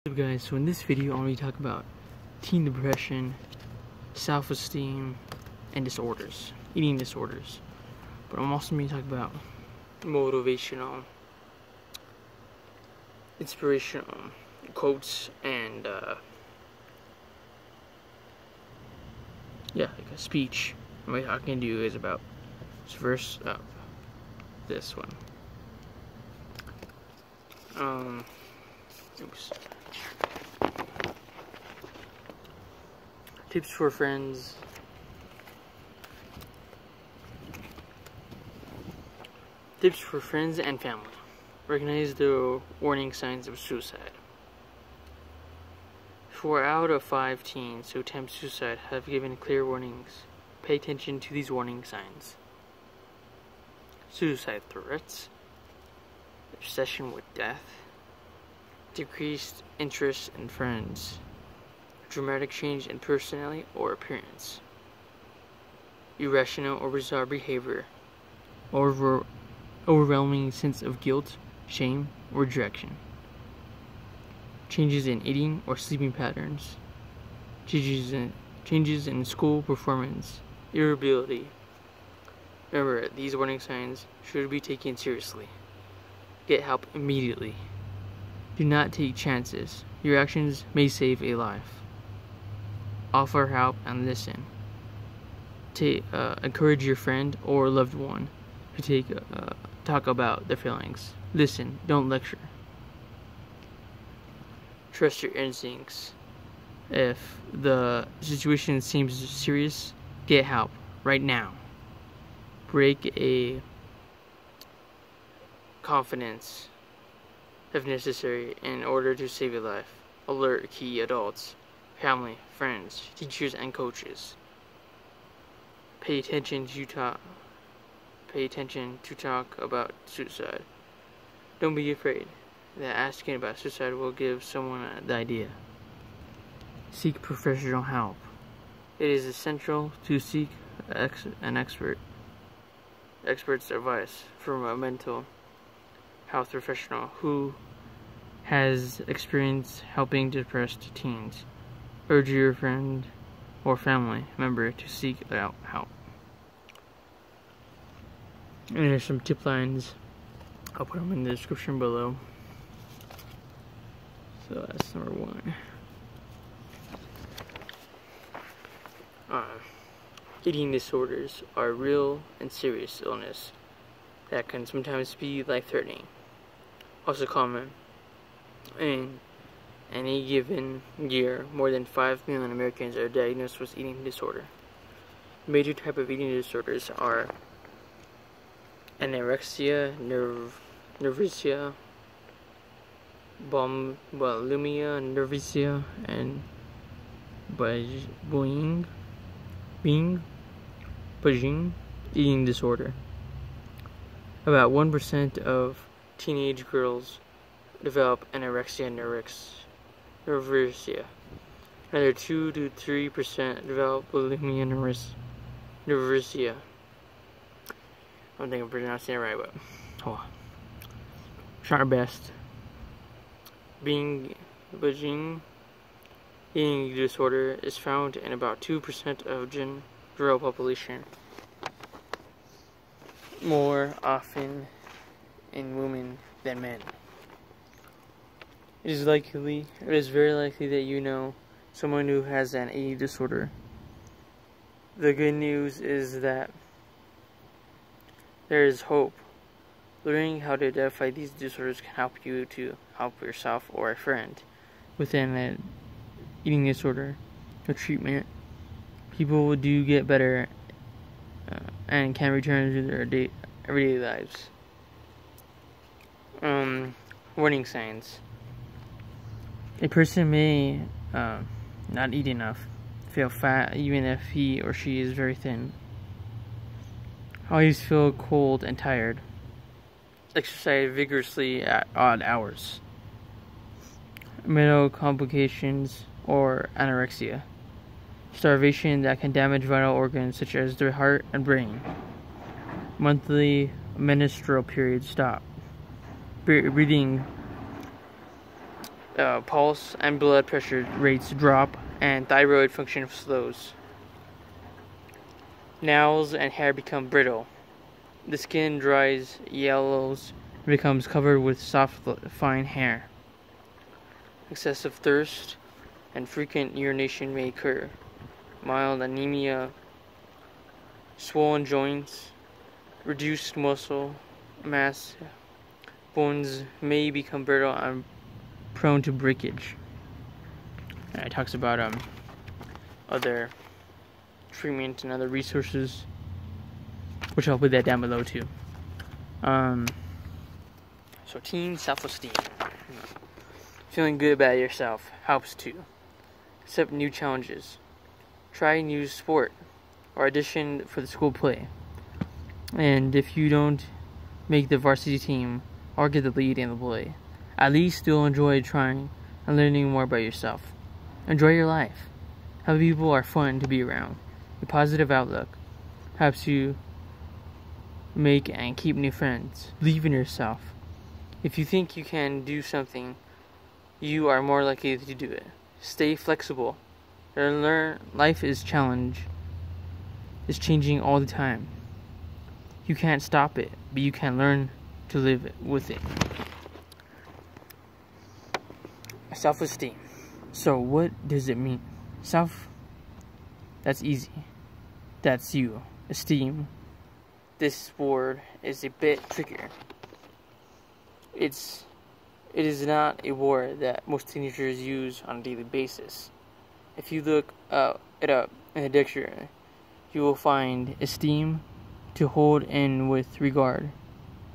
What's up guys, so in this video I'm going to talk about teen depression, self-esteem, and disorders, eating disorders. But I'm also going to talk about motivational, inspirational quotes and like a speech. What I can do is about first up this one. Oops. Tips for friends. Tips for friends and family. Recognize the warning signs of suicide. 4 out of 5 teens who attempt suicide have given clear warnings. Pay attention to these warning signs. Suicide threats. Obsession with death. Decreased interest in friends. Dramatic change in personality or appearance. Irrational or bizarre behavior. Overwhelming sense of guilt, shame, or rejection. Changes in eating or sleeping patterns. Changes in school performance. Irritability. Remember, these warning signs should be taken seriously. Get help immediately. Do not take chances. Your actions may save a life. Offer help and listen. Encourage your friend or loved one to talk about their feelings. Listen, don't lecture. Trust your instincts. If the situation seems serious, get help right now. Break a confidence if necessary in order to save a life. Alert key adults, family, friends, teachers, and coaches. Pay attention to talk about suicide. Don't be afraid that asking about suicide will give someone the idea. Seek professional help. It is essential to seek an expert's advice from a mental health professional who has experience helping depressed teens. Urge your friend or family member to seek out help. And there's some tip lines. I'll put them in the description below. So that's number 1. Eating disorders are real and serious illness that can sometimes be life-threatening. Also common. In any given year, more than 5 million Americans are diagnosed with eating disorder. Major type of eating disorders are anorexia, nervicea, bulimia, nervicea, and Beijing eating disorder. About 1% of teenage girls develop anorexia and nervicea. Another 2 to 3% develop bulimia and nervicea. I don't think I'm pronouncing it right, but hold on. Try our best. Beijing eating disorder is found in about 2% of general population, more often in women than men. It is very likely that you know someone who has an eating disorder. The good news is that there is hope. Learning how to identify these disorders can help you to help yourself or a friend within an eating disorder or treatment. People do get better and can return to their everyday lives. Warning signs. A person may not eat enough, feel fat even if he or she is very thin. Always feel cold and tired. Exercise vigorously at odd hours. Mental complications or anorexia. Starvation that can damage vital organs such as the heart and brain. Monthly menstrual periods stop. Breathing pulse and blood pressure rates drop, and thyroid function slows. Nails and hair become brittle. The skin dries, yellows, becomes covered with soft, fine hair. Excessive thirst and frequent urination may occur. Mild anemia, swollen joints, reduced muscle mass, bones may become brittle and prone to breakage. And it talks about other treatment and other resources, which I'll put that down below too. So teen self-esteem. Feeling good about yourself helps too. Accept new challenges. Try a new sport or audition for the school play. And if you don't make the varsity team or get the lead in the play, at least you'll enjoy trying and learning more about yourself. Enjoy your life. Happy people are fun to be around. A positive outlook helps you make and keep new friends. Believe in yourself. If you think you can do something, you are more likely to do it. Stay flexible. Life is changing all the time. You can't stop it, but you can learn to live with it. Self-esteem. So what does it mean? Self, that's easy. That's you. Esteem. This word is a bit trickier. It is not a word that most teenagers use on a daily basis. If you look it up in the dictionary, you will find esteem, to hold in with regard,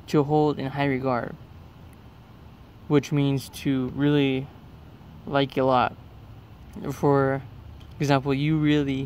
to hold in high regard, which means to really like a lot. For example, you really